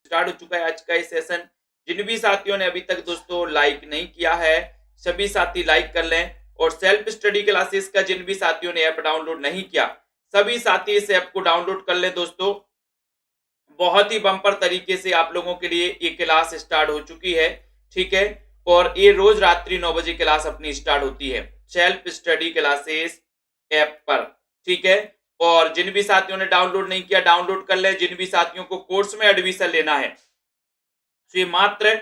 Start हो चुका है आज का ये सेशन। जिन भी साथियों ने अभी तक दोस्तों लाइक नहीं किया है, सभी साथी लाइक कर लें। और सेल्फ स्टडी क्लासेस का जिन भी साथियों ने ऐप डाउनलोड नहीं किया, सभी साथी इस ऐप को डाउनलोड कर लें दोस्तों। बहुत ही बम्पर तरीके से आप लोगों के लिए ये क्लास स्टार्ट हो चुकी है, ठीक है। और ये रोज रात्रि 9 बजे क्लास अपनी स्टार्ट होती है सेल्फ स्टडी क्लासेस ऐप पर, ठीक है। और जिन भी साथियों ने डाउनलोड नहीं किया, डाउनलोड कर ले। जिन भी साथियों को कोर्स में एडमिशन लेना है, तो ये मात्र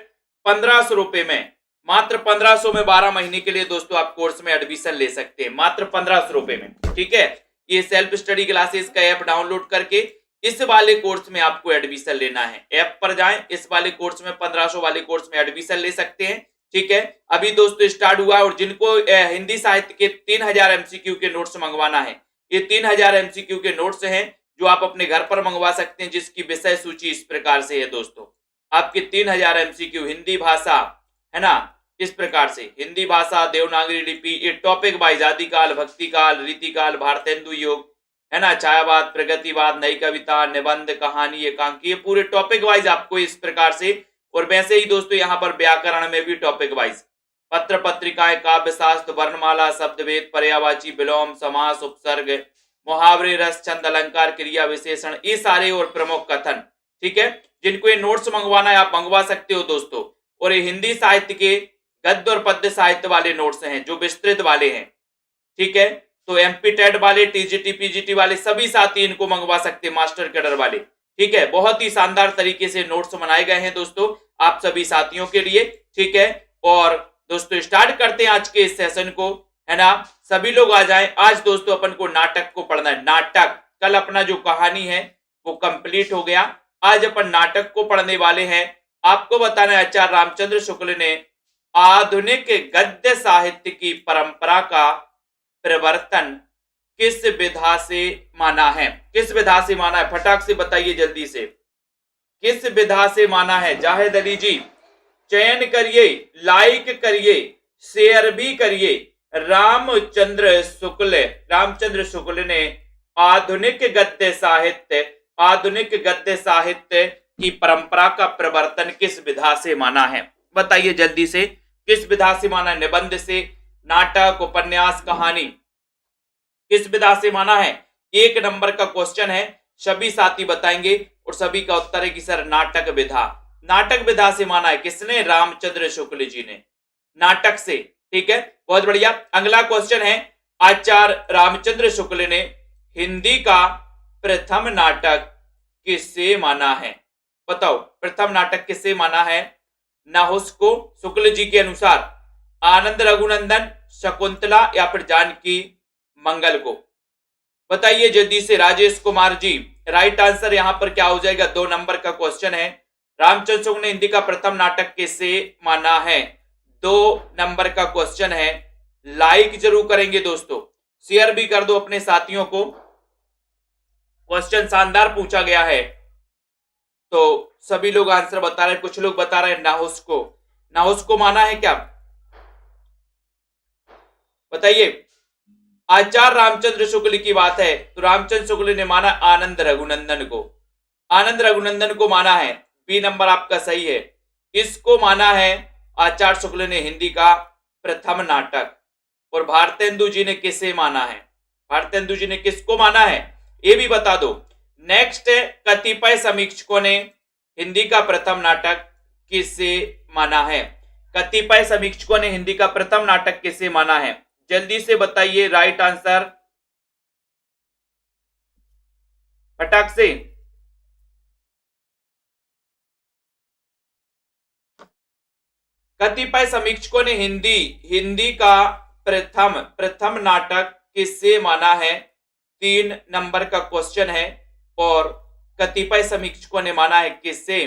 1500 रुपए में, मात्र 1500 में 12 महीने के लिए दोस्तों आप कोर्स में एडमिशन ले सकते हैं, मात्र 1500 रुपए में, ठीक है। ये सेल्फ स्टडी क्लासेस का ऐप डाउनलोड करके इस वाले कोर्स में आपको एडमिशन लेना है। ऐप पर जाएं, इस वाले कोर्स में 1500 वाले कोर्स में एडमिशन ले सकते हैं, ठीक है। अभी दोस्तों स्टार्ट हुआ। और जिनको हिंदी साहित्य के 3000 एमसीक्यू के नोट्स मंगवाना है, ये 3000 एमसीक्यू के नोट्स हैं जो आप अपने घर पर मंगवा सकते हैं, जिसकी विषय सूची इस प्रकार से है दोस्तों। आपके 3000 एमसीक्यू हिंदी भाषा, है ना, इस प्रकार से हिंदी भाषा, देवनागरी लिपि, ये टॉपिक वाइज आदिकाल, भक्तिकाल, रीतिकाल, भारतेंदु योग, है ना, छायावाद, प्रगतिवाद, नई कविता, निबंध, कहानी, एकांकी, ये पूरे टॉपिक वाइज आपको इस प्रकार से। और वैसे ही दोस्तों यहाँ पर व्याकरण में भी टॉपिक वाइज, पत्र पत्रिकाएं, काव्य शास्त्र, वर्णमाला, शब्दभेद, पर्यायवाची, विलोम, समास, उपसर्ग, मुहावरे, रस, छंद, अलंकार, क्रिया विशेषण, ये सारे और प्रमुख कथन, ठीक है। जिनको ये नोट्स मंगवाना है आप मंगवा सकते हो दोस्तों। और ये हिंदी साहित्य के गद्य और पद्य साहित्य वाले नोट्स हैं जो विस्तृत वाले हैं, ठीक है। तो एमपी टेट वाले, टीजीटी, पीजीटी वाले सभी साथी इनको मंगवा सकते हैं, मास्टर कैडर वाले, ठीक है। बहुत ही शानदार तरीके से नोट्स बनाए गए हैं दोस्तों आप सभी साथियों के लिए, ठीक है। और दोस्तों स्टार्ट करते हैं आज के इस सेशन को, है ना। सभी लोग आ जाएं। आज दोस्तों अपन को नाटक को पढ़ना है। नाटक, कल अपना जो कहानी है वो कंप्लीट हो गया, आज अपन नाटक को पढ़ने वाले हैं। आपको बताना है आचार्य रामचंद्र शुक्ल ने आधुनिक गद्य साहित्य की परंपरा का प्रवर्तन किस विधा से माना है। किस विधा से माना है, फटाक से बताइए जल्दी से, किस विधा से माना है। जाहिद अली जी चयन करिए, लाइक करिए, शेयर भी करिए। रामचंद्र शुक्ल ने आधुनिक गद्य साहित्य की परंपरा का प्रवर्तन किस विधा से माना है, बताइए जल्दी से, किस विधा से माना है। निबंध से, नाटक, उपन्यास, कहानी, किस विधा से माना है। 1 नंबर का क्वेश्चन है, सभी साथी बताएंगे और सभी का उत्तर है कि सर नाटक विधा। नाटक विधा से माना है किसने, रामचंद्र शुक्ल जी ने, नाटक से, ठीक है। बहुत बढ़िया। अगला क्वेश्चन है, आचार्य रामचंद्र शुक्ल ने हिंदी का प्रथम नाटक किससे माना है, बताओ प्रथम नाटक किससे माना है। नाहुस को शुक्ल जी के अनुसार, आनंद रघुनंदन, शकुंतला या फिर जानकी मंगल को, बताइए जल्दी से राजेश कुमार जी। राइट आंसर यहां पर क्या हो जाएगा, 2 नंबर का क्वेश्चन है, रामचंद्र शुक्ल ने हिंदी का प्रथम नाटक किससे माना है, 2 नंबर का क्वेश्चन है। लाइक जरूर करेंगे दोस्तों, शेयर भी कर दो अपने साथियों को। क्वेश्चन शानदार पूछा गया है, तो सभी लोग आंसर बता रहे हैं। कुछ लोग बता रहे हैं नाहुस को माना है क्या, बताइए। आचार्य रामचंद्र शुक्ल की बात है तो रामचंद्र शुक्ल ने माना आनंद रघुनंदन को माना है, बी नंबर आपका सही है। इसको माना है आचार्य शुक्ल ने हिंदी का प्रथम नाटक। और भारतेंदु जी ने किसे माना है, भारतेंदु जी ने किसको माना है ये भी बता दो। नेक्स्ट है, कतिपय समीक्षकों ने हिंदी का प्रथम नाटक किसे माना है, कतिपय समीक्षकों ने हिंदी का प्रथम नाटक किसे माना है, जल्दी से बताइए राइट आंसर फटाक से। कतिपय समीक्षकों ने हिंदी का प्रथम नाटक किससे माना है, 3 नंबर का क्वेश्चन है। और कतिपय समीक्षकों ने माना है किससे,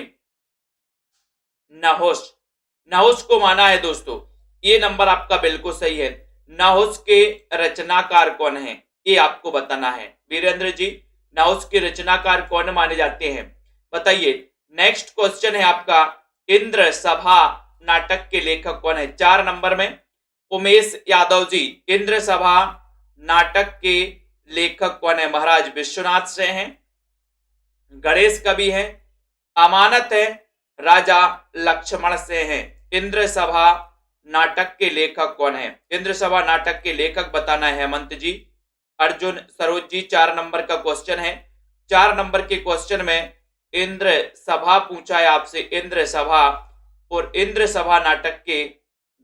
नाहुस को माना है दोस्तों। ये नंबर आपका बिल्कुल सही है। नाहुस के रचनाकार कौन है ये आपको बताना है वीरेंद्र जी, नाहुस के रचनाकार कौन माने जाते हैं बताइए। नेक्स्ट क्वेश्चन है आपका, इंद्र सभा नाटक के लेखक कौन है, 4 नंबर में उमेश यादव जी। इंद्र सभा नाटक के लेखक कौन है, महाराज विश्वनाथ से हैं, गणेश कवि हैं, अमानत है राजा लक्ष्मण से है। इंद्र सभा नाटक के लेखक कौन है? इंद्र सभा नाटक के लेखक बताना है हेमंत जी। अर्जुन सरोज जी 4 नंबर का क्वेश्चन है। 4 नंबर के क्वेश्चन में इंद्र सभा पूछा है आपसे, इंद्र सभा। और इंद्र सभा नाटक के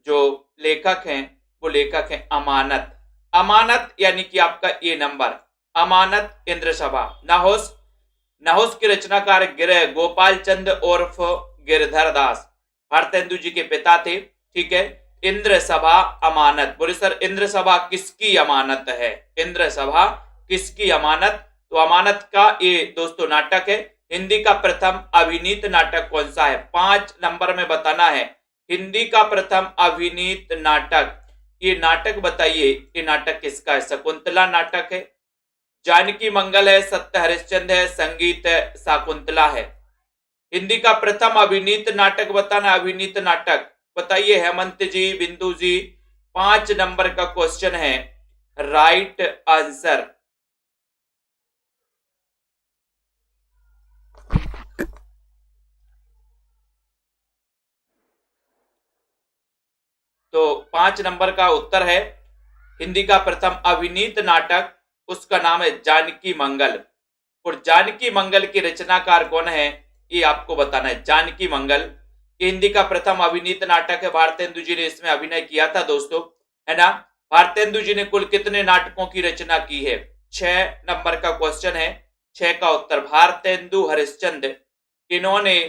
जो लेखक हैं वो लेखक हैं अमानत। अमानत यानी कि आपका ये नंबर अमानत इंद्र सभा। नहुस, नहुस के रचनाकार गिर गोपाल चंद उर्फ गिरधर दास भारतेंदु जी के पिता थे। ठीक है, इंद्र सभा अमानत। बोले सर इंद्र सभा किसकी अमानत है? इंद्र सभा किसकी अमानत? तो अमानत का ये दोस्तों नाटक है। हिंदी का प्रथम अभिनीत नाटक कौन सा है? 5 नंबर में बताना है। हिंदी का प्रथम अभिनीत नाटक, ये नाटक बताइए, ये नाटक किसका है? शकुंतला नाटक है, जानकी मंगल है, सत्य हरिश्चंद्र है, संगीत है, शाकुंतला है। हिंदी का प्रथम अभिनीत नाटक बताना, अभिनीत नाटक बताइए हेमंत जी, बिंदु जी। 5 नंबर का क्वेश्चन है, राइट आंसर। तो 5 नंबर का उत्तर है हिंदी का प्रथम अभिनीत नाटक, उसका नाम है जानकी मंगल। और जानकी मंगल के रचनाकार कौन है ये आपको बताना है। जानकी मंगल हिंदी का प्रथम अभिनीत नाटक है। भारतेंदु जी ने इसमें अभिनय किया था दोस्तों, है ना। भारतेंदु जी ने कुल कितने नाटकों की रचना की है? 6 नंबर का क्वेश्चन है, 6 का उत्तर। भारतेंदु हरिश्चंद्र इन्होंने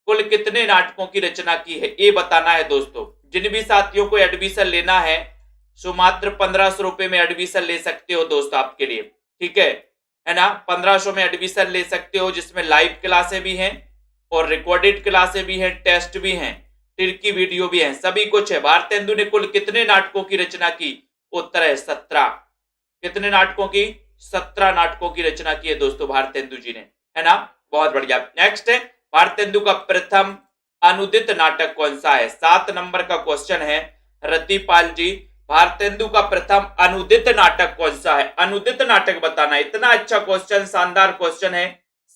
कुल कितने नाटकों की रचना की है ये बताना है दोस्तों। जिन भी साथियों को एडमिशन लेना है सो मात्र 1500 रुपए में एडमिशन ले सकते हो दोस्तों आपके लिए। ठीक है ना। 1500 में एडमिशन ले सकते हो, जिसमें लाइव क्लासें भी हैं और रिकॉर्डेड क्लासें भी हैं, टेस्ट भी हैं, तिरकी वीडियो भी है, सभी कुछ है। भारतेंदु ने कुल कितने नाटकों की रचना की? उत्तर है 17। कितने नाटकों की? 17 नाटकों की रचना की है दोस्तों भारतेंदु जी ने, है ना। बहुत बढ़िया। नेक्स्ट है, भारतेंदु का प्रथम अनुदित नाटक कौन सा है? 7 नंबर का क्वेश्चन है रतिपाल जी। भारतेंदु का प्रथम अनुदित नाटक कौन सा है? अनुदित नाटक बताना। इतना अच्छा क्वेश्चन, शानदार क्वेश्चन है।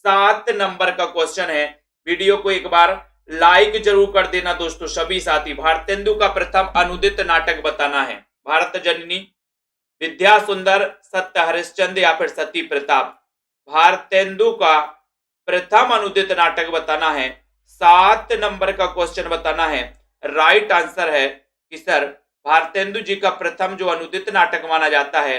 7 नंबर का क्वेश्चन है। वीडियो को एक बार लाइक जरूर कर देना दोस्तों सभी साथी। भारतेंदु का प्रथम अनुदित नाटक बताना है। भारत जननी, विद्या सुंदर, सत्य हरिश्चंद्र या फिर सती प्रताप। भारतेंदु का प्रथम अनुदित नाटक बताना है। 7 नंबर का क्वेश्चन बताना है। राइट आंसर है कि सर भारतेंदु जी का प्रथम जो अनुदित नाटक माना जाता है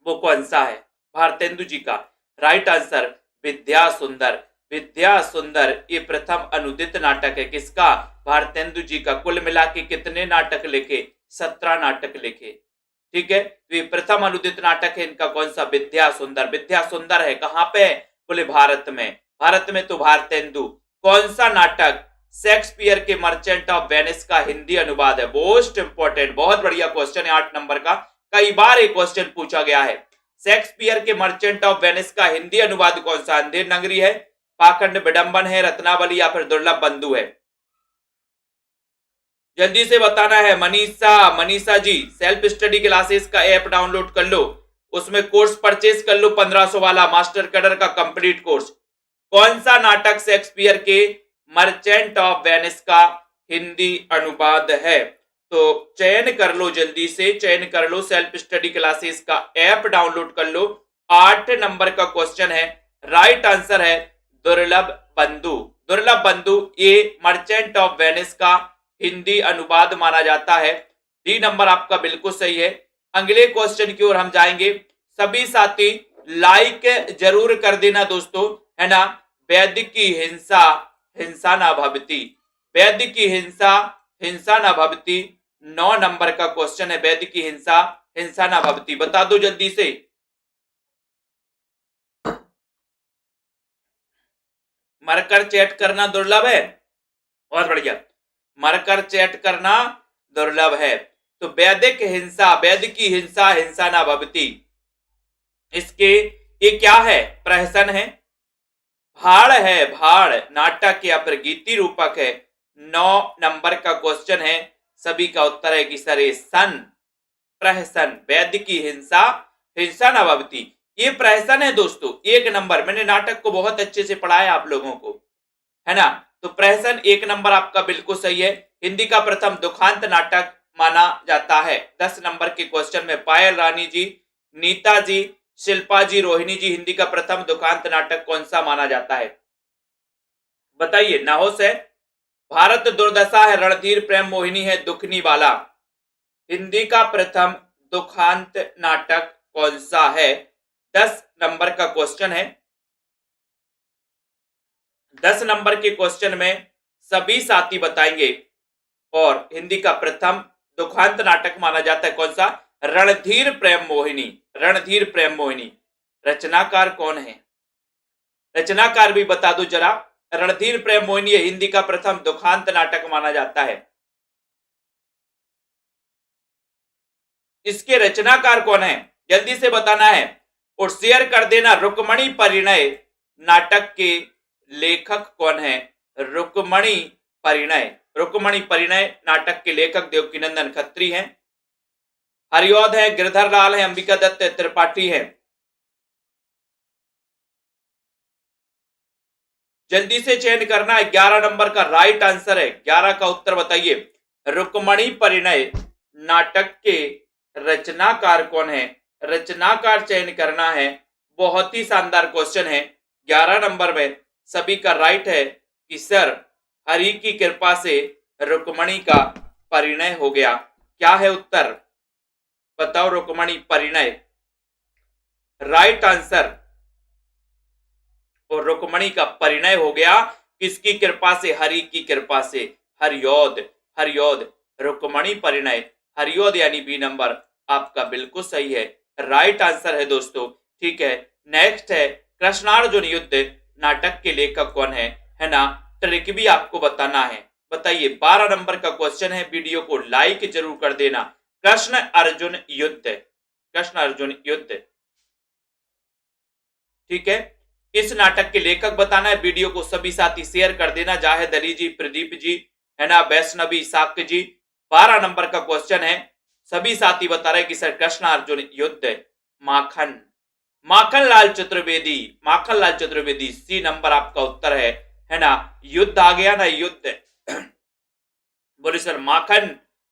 वो कौन सा है? भारतेंदु जी का राइट आंसर विद्या सुंदर। विद्या सुंदर ये प्रथम अनुदित नाटक है। किसका? भारतेंदु जी का। कुल मिला के कितने नाटक लिखे? 17 नाटक लिखे। ठीक है, तो ये प्रथम अनुदित नाटक है इनका कौन सा? विद्या सुंदर। विद्या सुंदर है कहां पे? बोले भारत में। भारत में तो भारतेंदु। कौन सा नाटक शेक्सपियर के मर्चेंट ऑफ वेनिस का हिंदी अनुवाद है? मोस्ट इंपोर्टेंट, बहुत बढ़िया क्वेश्चन है 8 नंबर का। कई बार एक क्वेश्चन पूछा गया है। शेक्सपियर के मर्चेंट ऑफ वेनिस का हिंदी अनुवाद कौन सा? अंधेर नगरी है, पाखंड विडंबन है, रत्नावली या फिर दुर्लभ बंधु है? जल्दी से बताना है। Manisha, Manisha ji self study classes का ऐप डाउनलोड कर लो, उसमें कोर्स परचेज कर लो 1500 वाला मास्टर कैडर का कंप्लीट कोर्स। कौन सा नाटक शेक्सपियर के मर्चेंट ऑफ वेनिस का हिंदी अनुवाद है? तो चयन कर लो, जल्दी से चयन कर लो। सेल्फ स्टडी क्लासेस का ऐप डाउनलोड कर लो। 8 नंबर का क्वेश्चन है, राइट आंसर है दुर्लभ बंधु। दुर्लभ बंधु ये मर्चेंट ऑफ वेनिस का हिंदी अनुवाद माना जाता है। डी नंबर आपका बिल्कुल सही है। अगले क्वेश्चन की ओर हम जाएंगे। सभी साथी लाइक जरूर कर देना दोस्तों, है ना। वैद्य की हिंसा हिंसा न भवती। वैद्य की हिंसा हिंसा न भवती 9 नंबर का क्वेश्चन है। वैद्य की हिंसा हिंसा न भवती बता दो जल्दी से। मरकर चैट करना दुर्लभ है, बहुत बढ़िया। मरकर चैट करना दुर्लभ है। तो वैदिक हिंसा, वैद्य की हिंसा हिंसा न भवती, इसके ये क्या है? प्रहसन है, भाड़ है, भाड़ नाटक या फिर गीति रूपक है। 9 नंबर का क्वेश्चन है। सभी का उत्तर है कि सर ये सन, प्रहसन। वैद्य की हिंसा हिंसा न भवती ये प्रहसन है दोस्तों। 1 नंबर। मैंने नाटक को बहुत अच्छे से पढ़ाया आप लोगों को। है ना। तो प्रहसन 1 नंबर आपका बिल्कुल सही है। हिंदी का प्रथम दुखांत नाटक माना जाता है। 10 नंबर के क्वेश्चन में पायल रानी जी, नीता जी, शिल्पा जी, रोहिणी जी, हिंदी का प्रथम दुखांत नाटक कौन सा माना जाता है? बताइए। नाहोश है, भारत दुर्दशा है, रणधीर प्रेम मोहिनी है, दुखनी वाला। हिंदी का प्रथम दुखांत नाटक कौन सा है? 10 नंबर का क्वेश्चन है। 10 नंबर के क्वेश्चन में सभी साथी बताएंगे। और हिंदी का प्रथम दुखांत नाटक माना जाता है कौन सा? रणधीर प्रेम मोहिनी। रणधीर प्रेम मोहिनी। रचनाकार कौन है? रचनाकार भी बता दो जरा। रणधीर प्रेम मोहिनी हिंदी का प्रथम दुखांत नाटक माना जाता है। इसके रचनाकार कौन है? जल्दी से बताना है और शेयर कर देना। रुक्मणी परिणय नाटक के लेखक कौन है? रुक्मणी परिणय। रुक्मणी परिणय नाटक के लेखक देवकीनंदन खत्री हैं। हरिऔध है, गिरधर लाल है, अंबिका दत्त त्रिपाठी है। जल्दी से चयन करना है। 11 नंबर का राइट आंसर है। 11 का उत्तर बताइए। रुक्मणी परिणय नाटक के रचनाकार कौन है? रचनाकार चयन करना है। बहुत ही शानदार क्वेश्चन है। 11 नंबर में सभी का राइट है कि सर हरि की कृपा से रुक्मणी का परिणय हो गया। क्या है उत्तर? बताओ। रुक्मणी परिणय राइट आंसर। और रुक्मणी का परिणय हो गया किसकी कृपा से? हरि की कृपा से। हरिऔध। हरिऔध। रुक्मणी परिणय हरिऔध यानी बी नंबर आपका बिल्कुल सही है। राइट आंसर है दोस्तों। ठीक है। नेक्स्ट है कृष्णार्जुन युद्ध नाटक के लेखक कौन है ना। ट्रिक भी आपको बताना है। बताइए। 12 नंबर का क्वेश्चन है। वीडियो को लाइक जरूर कर देना। कृष्ण अर्जुन युद्ध। कृष्ण अर्जुन युद्ध। ठीक है। इस नाटक के लेखक बताना है। वीडियो को सभी साथी शेयर कर देना। जाहिद अली जी, प्रदीप जी, है ना, वैष्णवी साक्य जी। 12 नंबर का क्वेश्चन है। सभी साथी बता रहे कि सर कृष्ण अर्जुन युद्ध। माखन। माखन लाल चतुर्वेदी। माखन लाल चतुर्वेदी। सी नंबर आपका उत्तर है ना। युद्ध आ गया ना, युद्ध। बोले सर माखन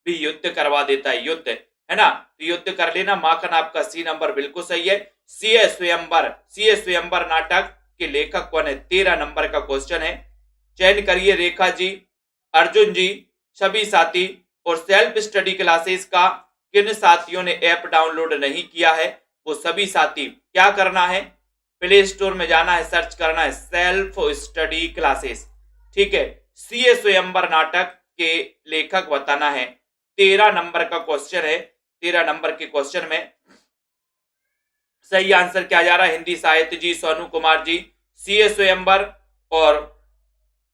भी युद्ध करवा देता है। युद्ध, है ना, तो युद्ध कर लेना। माखन आपका सी नंबर बिल्कुल सही है। सीए स्वयंवर। सीए स्वयंवर नाटक के लेखक कौन है? 13 नंबर का क्वेश्चन है। चयन करिए। रेखा जी, अर्जुन जी, सभी साथी। और सेल्फ स्टडी क्लासेस का किन साथियों ने ऐप डाउनलोड नहीं किया है? वो सभी साथी क्या करना है? प्ले स्टोर में जाना है, सर्च करना है सेल्फ स्टडी क्लासेस। ठीक है। सीए स्वयंवर नाटक के लेखक बताना है। 13 नंबर का क्वेश्चन है। 13 नंबर के क्वेश्चन में सही आंसर क्या जा रहा है? हिंदी साहित्य जी, सोनू कुमार जी, सीए स्वयंवर। और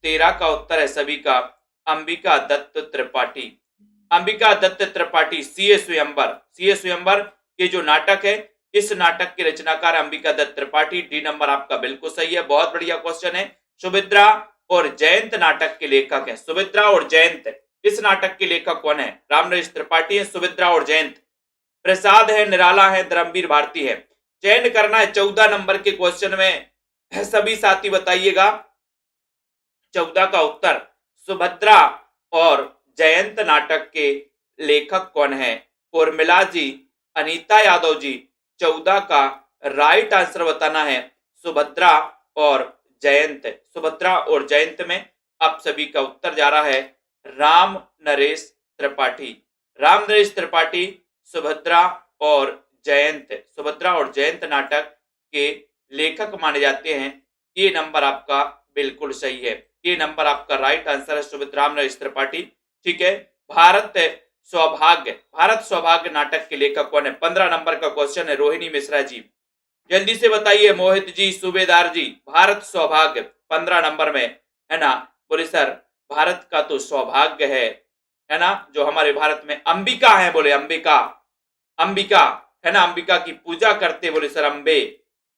13 का उत्तर है सभी का अंबिका दत्त त्रिपाठी। अंबिका दत्त त्रिपाठी। सीए स्वयंवर। सीए स्वयंवर ये जो नाटक है, इस नाटक के रचनाकार अंबिका दत्त त्रिपाठी। डी नंबर आपका बिल्कुल सही है। बहुत बढ़िया क्वेश्चन है। सुभद्रा और जयंत नाटक के लेखक है। सुभद्रा और जयंत। इस नाटक के लेखक कौन है? रामनरेश त्रिपाठी है। सुभद्रा और जयंत। प्रसाद है, निराला है, धर्मवीर भारती है। चयन करना है। 14 नंबर के क्वेश्चन में सभी साथी बताइएगा। 14 का उत्तर। सुभद्रा और जयंत नाटक के लेखक कौन है? उर्मिला जी, अनीता यादव जी। 14 का राइट आंसर बताना है। सुभद्रा और जयंत। सुभद्रा और जयंत में अब सभी का उत्तर जा रहा है राम नरेश त्रिपाठी। राम नरेश त्रिपाठी सुभद्रा और जयंत। सुभद्रा और जयंत नाटक के लेखक माने जाते हैं। ये नंबर आपका बिल्कुल सही है। ये नंबर आपका राइट आंसर है। सुभद्रा नरेश त्रिपाठी। ठीक है। भारत सौभाग्य। भारत सौभाग्य नाटक के लेखक कौन है? 15 नंबर का क्वेश्चन है। रोहिणी मिश्रा जी, जल्दी से बताइए। मोहित जी, सूबेदार जी। भारत सौभाग्य 15 नंबर में, है ना। बोले सर भारत का तो सौभाग्य है ना, जो हमारे भारत में अंबिका है। बोले अंबिका। अंबिका, है ना, अंबिका की पूजा करते। बोले सर अंबे,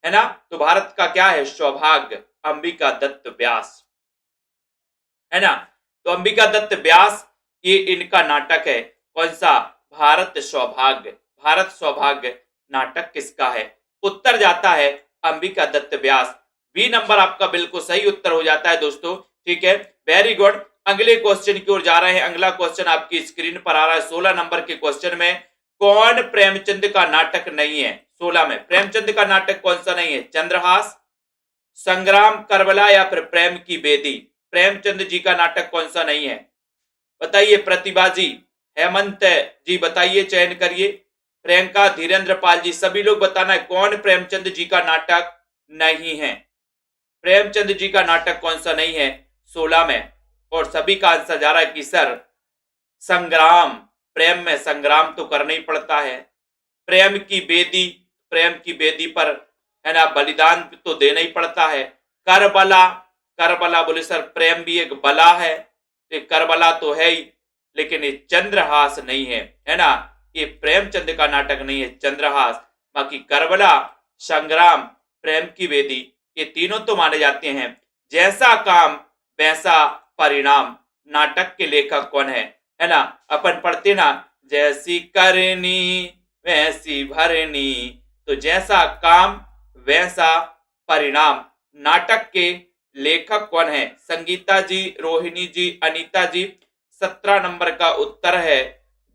है ना। तो भारत का क्या है? सौभाग्य। अंबिका दत्त व्यास, है ना। तो अंबिका दत्त व्यास ये इनका नाटक है। कौन सा? भारत सौभाग्य। भारत सौभाग्य नाटक किसका है? उत्तर जाता है अंबिका दत्त व्यास। बी नंबर आपका बिल्कुल सही उत्तर हो जाता है दोस्तों। ठीक है, वेरी गुड। अगले क्वेश्चन की ओर जा रहे हैं। अगला क्वेश्चन आपकी स्क्रीन पर आ रहा है 16 नंबर के क्वेश्चन में। कौन प्रेमचंद का नाटक नहीं है? 16 में प्रेमचंद का नाटक कौन सा नहीं है? चंद्रहास, संग्राम, करबला या फिर प्रेम की बेदी? प्रेमचंद जी का नाटक कौन सा नहीं है? बताइए प्रतिभा जी, हेमंत जी बताइए, चयन करिए। प्रियंका, धीरेन्द्र पाल जी, सभी लोग बताना है कौन प्रेमचंद जी का नाटक नहीं है। प्रेमचंद जी का नाटक कौन सा नहीं है 16 में? और सभी का आंसर जा रहा है कि सर संग्राम। प्रेम में संग्राम तो करना ही पड़ता है। प्रेम की बेदी, प्रेम की बेदी पर है ना बलिदान तो देना ही पड़ता है। करबला, करबला बोले सर प्रेम भी एक बला है, तो करबला तो है ही, लेकिन ये चंद्रहास नहीं है ना, ये प्रेमचंद का नाटक नहीं है चंद्रहास। बाकी करबला, संग्राम, प्रेम की वेदी, ये तीनों तो माने जाते हैं। जैसा काम वैसा परिणाम नाटक के लेखक कौन है ना? अपन पढ़ते ना, जैसी करनी वैसी भरनी, तो जैसा काम वैसा परिणाम नाटक के लेखक कौन है? संगीता जी, रोहिणी जी, अनीता जी। 17 नंबर का उत्तर है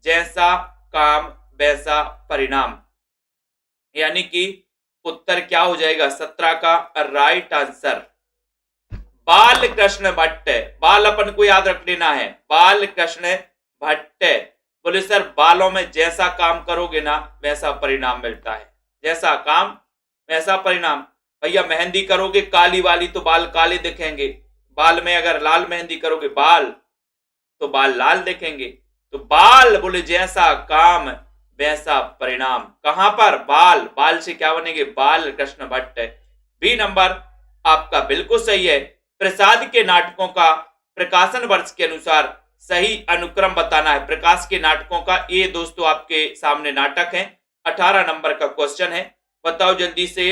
जैसा काम वैसा परिणाम, यानी कि उत्तर क्या हो जाएगा 17 का राइट आंसर बाल कृष्ण भट्ट। बाल अपन को याद रख लेना है, बाल कृष्ण भट्ट। बोले सर बालों में जैसा काम करोगे ना वैसा परिणाम मिलता है, जैसा काम वैसा परिणाम। भैया मेहंदी करोगे काली वाली तो बाल काले दिखेंगे, बाल में अगर लाल मेहंदी करोगे बाल तो बाल लाल दिखेंगे। तो बाल बोले जैसा काम वैसा परिणाम, कहां पर? बाल, बाल से क्या बनेंगे? बाल कृष्ण भट्ट। बी नंबर आपका बिल्कुल सही है। प्रसाद के नाटकों का प्रकाशन वर्ष के अनुसार सही अनुक्रम बताना है। प्रकाश के नाटकों का ये दोस्तों आपके सामने नाटक है। 18 नंबर का क्वेश्चन है, बताओ जल्दी से।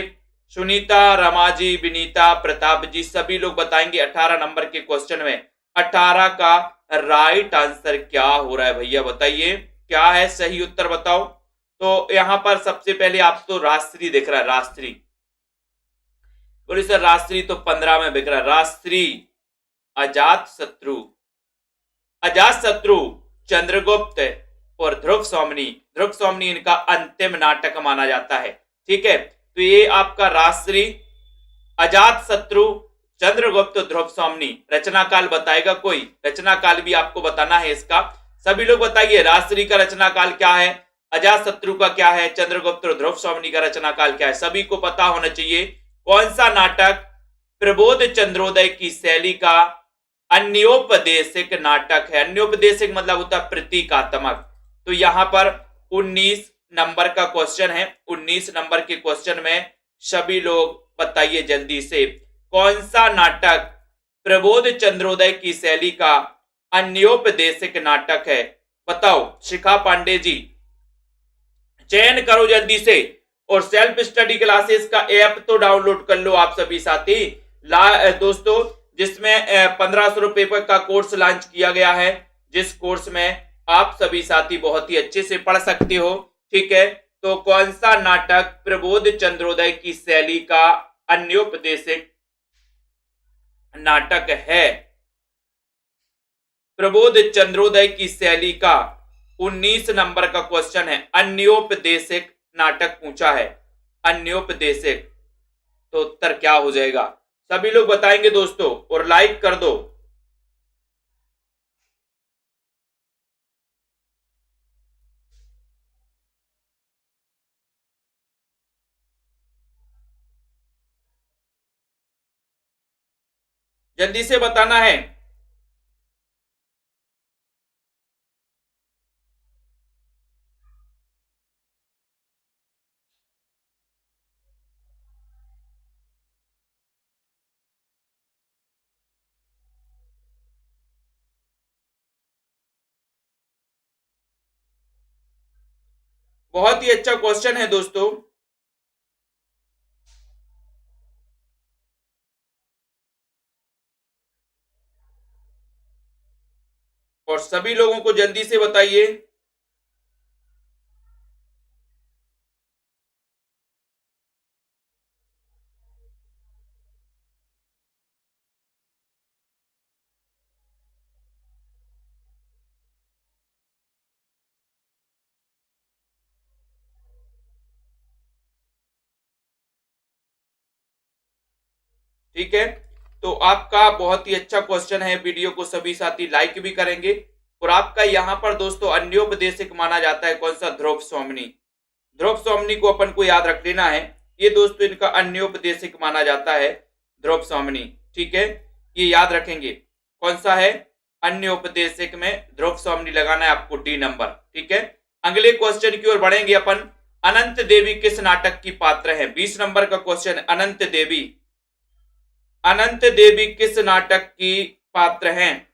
सुनीता, रमाजी, विनीता, प्रताप जी, सभी लोग बताएंगे 18 नंबर के क्वेश्चन में 18 का राइट आंसर क्या हो रहा है भैया बताइए, क्या है सही उत्तर बताओ। तो यहां पर सबसे पहले आप तो राष्ट्रीय दिख रहा है, राष्ट्रीय। बोले सर राष्ट्रीय तो 15 में बिक रहा है। राष्ट्रीय अजात शत्रु, अजात शत्रु, चंद्रगुप्त और ध्रुव स्वामिनी। ध्रुव स्वामिनी इनका अंतिम नाटक माना जाता है, ठीक है। तो ये आपका राष्ट्रीय, अजात शत्रु, चंद्रगुप्त, ध्रुव स्वामिनी। रचना काल बताएगा कोई? रचना काल भी आपको बताना है इसका। सभी लोग बताइए राष्ट्रीय का रचना काल क्या है, अजात शत्रु का क्या है, चंद्रगुप्त और ध्रुव स्वामिनी का रचना काल क्या है, सभी को पता होना चाहिए। कौन सा नाटक प्रबोध चंद्रोदय की शैली का अन्योपदेशिक नाटक है? अन्योपदेशिक मतलब होता है प्रतीकात्मक। तो यहां पर 19 नंबर का क्वेश्चन है। 19 नंबर के क्वेश्चन में सभी लोग बताइए जल्दी से, कौन सा नाटक प्रबोध चंद्रोदय की शैली का अन्योपदेशिक नाटक है? बताओ शिखा पांडे जी, चयन करो जल्दी से। और सेल्फ स्टडी क्लासेस का ऐप तो डाउनलोड कर लो आप सभी साथी दोस्तों, जिसमें 1500 रुपए का कोर्स लॉन्च किया गया है, जिस कोर्स में आप सभी साथी बहुत ही अच्छे से पढ़ सकते हो, ठीक है। तो कौन सा नाटक प्रबोध चंद्रोदय की शैली का अन्योपदेशिक नाटक है? प्रबोध चंद्रोदय की शैली का 19 नंबर का क्वेश्चन है, अन्योपदेशिक नाटक पूछा है, अन्योपदेशिक। तो उत्तर क्या हो जाएगा सभी लोग बताएंगे दोस्तों, और लाइक कर दो। जल्दी से बताना है। बहुत ही अच्छा क्वेश्चन है दोस्तों। और सभी लोगों को जल्दी से बताइए। ठीक है, तो आपका बहुत ही अच्छा क्वेश्चन है। वीडियो को सभी साथी लाइक भी करेंगे। और आपका यहाँ पर दोस्तों अन्योपदेशिक माना जाता है कौन सा? ध्रुव सोमनी। ध्रुव सोमनी को अपन को याद रख लेना है। ये दोस्तों इनका अन्योपदेशिक माना जाता है ध्रुव सोमनी। ठीक है, ये याद रखेंगे। कौन सा है? अन्योपदेशिक में ध्रुव सोमनी लगाना है आपको, डी नंबर। ठीक है, अगले क्वेश्चन की ओर बढ़ेंगे अपन। अनंत देवी किस नाटक की पात्र है? 20 नंबर का क्वेश्चन। अनंत देवी, अनंत देवी किस नाटक की पात्र हैं?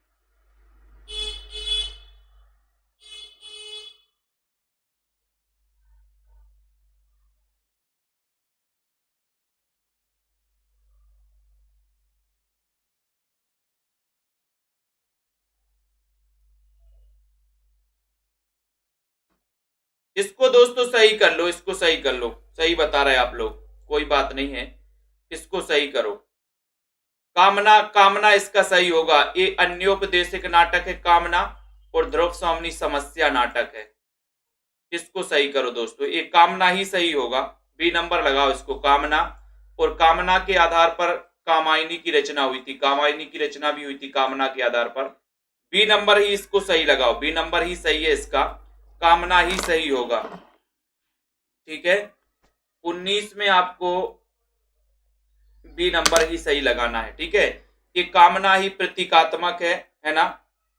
इसको दोस्तों सही कर लो, इसको सही कर लो। सही बता रहे आप लोग, कोई बात नहीं है, इसको सही करो। कामना, कामना इसका सही होगा। ये अन्योपदेशिक नाटक है कामना, और ध्रुव सोमनी समस्या नाटक है। इसको सही करो दोस्तों, ये कामना ही सही होगा। बी नंबर लगाओ इसको, कामना। और कामना के आधार पर कामायनी की रचना हुई थी, कामायनी की रचना भी हुई थी कामना के आधार पर। बी नंबर ही इसको सही लगाओ, बी नंबर ही सही है इसका, कामना ही सही होगा। ठीक है, 19 में आपको बी नंबर ही सही लगाना है। ठीक है, ये कामना ही प्रतीकात्मक है ना,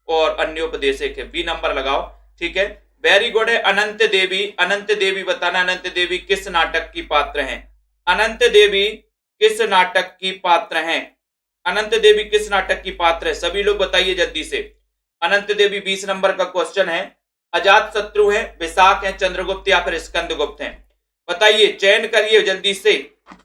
और अन्योपदेशिक है। बी नंबर लगाओ। ठीक है, वेरी गुड है। अनंत देवी, अनंत देवी बताना, अनंत देवी किस नाटक की पात्र हैं? अनंत देवी किस नाटक की पात्र हैं? अनंत देवी किस नाटक की पात्र है? सभी लोग बताइए जल्दी से। अनंत देवी 20 नंबर का क्वेश्चन है। अजात शत्रु है, विशाख है, चंद्रगुप्त या फिर स्कंदगुप्त हैं? बताइए, चयन करिए जल्दी से।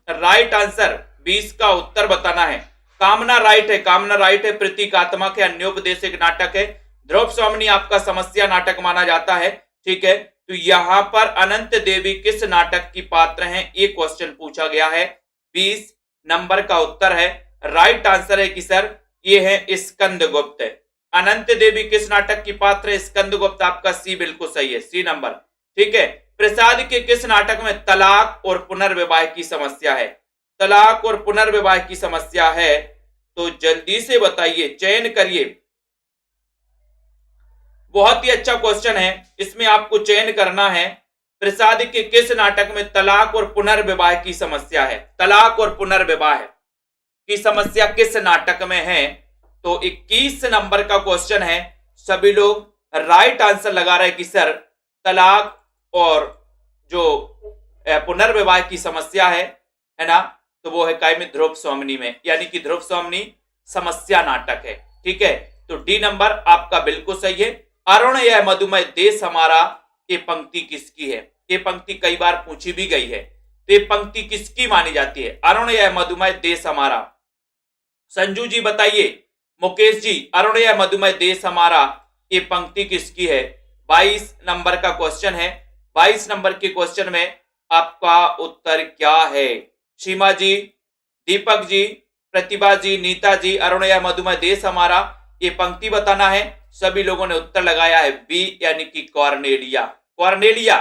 राइट आंसर 20 का उत्तर बताना है। कामना राइट है, कामना राइट है, प्रतीकात्मक है, अन्योपदेशिक नाटक है। ध्रुव सोमनी आपका समस्या नाटक माना जाता है। ठीक है, तो यहां पर अनंत देवी किस नाटक की पात्र हैं, ये क्वेश्चन पूछा गया है। 20 नंबर का उत्तर है। राइट आंसर है कि सर ये है स्कंदगुप्त। अनंत देवी किस नाटक की पात्र है? स्कंदगुप्त। आपका सी बिल्कुल सही है, सी नंबर। ठीक है, प्रसाद के किस नाटक में तलाक और पुनर्विवाह की समस्या है? तलाक और पुनर्विवाह की समस्या है, तो जल्दी से बताइए, चयन करिए। बहुत ही अच्छा क्वेश्चन है, इसमें आपको चयन करना है। प्रसाद के किस नाटक में तलाक और पुनर्विवाह की समस्या है? तलाक और पुनर्विवाह की समस्या किस नाटक में है? तो 21 नंबर का क्वेश्चन है। सभी लोग राइट आंसर लगा रहे हैं कि सर तलाक और जो पुनर्विवाह की समस्या है ना, तो वो है कायमी ध्रुव सोमनी में, यानी कि ध्रुव सोमनी समस्या नाटक है। ठीक है, तो डी नंबर आपका बिल्कुल सही है। अरुण यह मधुमय देश हमारा, ये पंक्ति किसकी है? ये पंक्ति कई बार पूछी भी गई है, तो ये पंक्ति किसकी मानी जाती है? अरुण यह मधुमय देश हमारा। संजू जी बताइए, मुकेश जी, अरुण यह मधुमय देश हमारा, ये पंक्ति किसकी है? 22 नंबर का क्वेश्चन है। 22 नंबर के क्वेश्चन में आपका उत्तर क्या है? सीमा जी, दीपक जी, प्रतिभा जी, नीता जी, अरुण यह मधुमय देश हमारा, ये पंक्ति बताना है। सभी लोगों ने उत्तर लगाया है बी, यानी कि कॉर्नेलिया। कॉर्नेलिया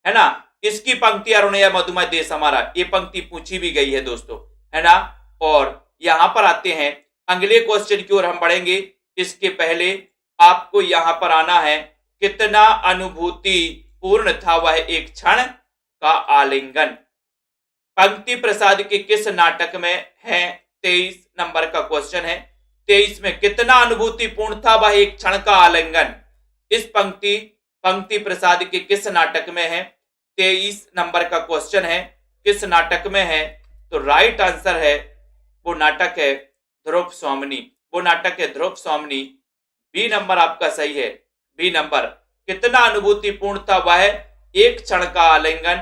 है ना, इसकी पंक्ति अरुण यह मधुमय देश हमारा, ये पंक्ति पूछी भी गई है दोस्तों, है ना। और यहां पर आते हैं अगले क्वेश्चन की ओर हम बढ़ेंगे। इसके पहले आपको यहां पर आना है, कितना अनुभूति पूर्ण था वह एक क्षण का आलिंगन। पंक्ति प्रसाद के किस नाटक में है? 23 नंबर का क्वेश्चन है। 23 में कितना अनुभूति पूर्ण था वह एक क्षण का आलिंगन। इस पंक्ति प्रसाद के किस नाटक में है? 23 नंबर का क्वेश्चन है, किस नाटक में है? तो राइट आंसर है, वो नाटक है ध्रुव सोमनी, वो नाटक है ध्रुव सोमनी। बी नंबर आपका सही है, बी नंबर। कितना अनुभूति पूर्ण था वह एक क्षण का आलिंगन,